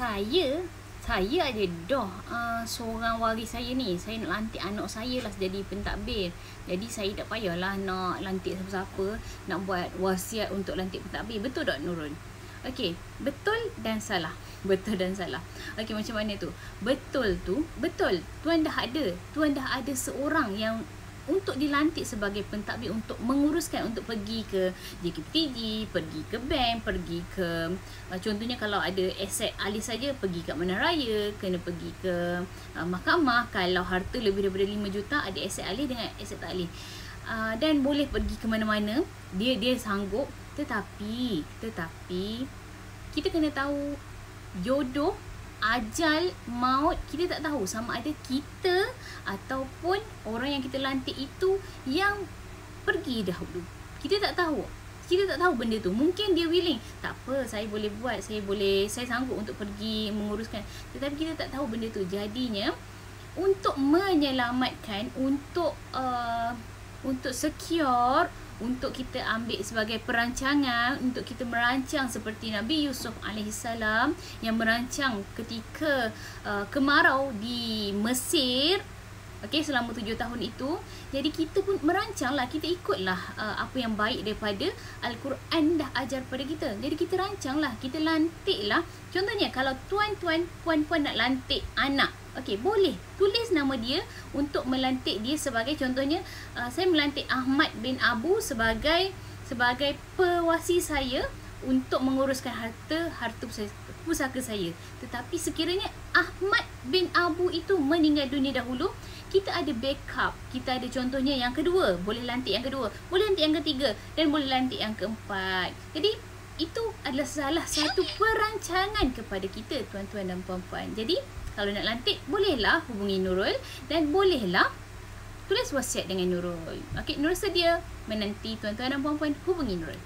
saya ada dah seorang waris saya ni. Saya nak lantik anak saya lah jadi pentadbir. Jadi saya tak payahlah nak lantik siapa-siapa, nak buat wasiat untuk lantik pentadbir. Betul tak Nurul? Okey, betul dan salah. Betul dan salah. Okey, macam mana tu? Betul tu, betul. Tuan dah ada seorang yang untuk dilantik sebagai pentadbir untuk menguruskan, untuk pergi ke JKPTG, pergi ke bank, pergi ke contohnya kalau ada aset ahli saja, pergi kat Mana Raya, kena pergi ke mahkamah. Kalau harta lebih daripada 5 juta, ada aset ahli dengan aset tak ahli. Dan boleh pergi ke mana-mana, dia sanggup. Tetapi kita kena tahu jodoh, ajal, maut, kita tak tahu sama ada kita ataupun orang yang kita lantik itu yang pergi dahulu. Kita tak tahu benda tu. Mungkin dia willing, tak apa, saya boleh buat, saya sanggup untuk pergi menguruskan. Tetapi kita tak tahu benda tu. Jadinya untuk menyelamatkan, untuk secure, untuk kita ambil sebagai perancangan, untuk kita merancang seperti Nabi Yusuf alaihissalam yang merancang ketika kemarau di Mesir, okey, selama 7 tahun itu. Jadi kita pun merancanglah, kita ikutlah apa yang baik daripada Al-Quran dah ajar pada kita. Jadi kita rancanglah, kita lantiklah. Contohnya kalau tuan-tuan, puan-puan nak lantik anak, okey, boleh tulis nama dia untuk melantik dia sebagai, contohnya saya melantik Ahmad bin Abu sebagai pewasi saya untuk menguruskan harta pusaka saya. Tetapi sekiranya Ahmad bin Abu itu meninggal dunia dahulu, kita ada backup. Kita ada contohnya yang kedua, boleh lantik yang kedua, boleh lantik yang ketiga, dan boleh lantik yang keempat. Jadi itu adalah salah satu perancangan kepada kita, tuan-tuan dan puan-puan. Jadi kalau nak lantik, bolehlah hubungi Nurul dan bolehlah tulis wasiat dengan Nurul. Okey, Nurul sedia menanti tuan-tuan dan puan-puan hubungi Nurul.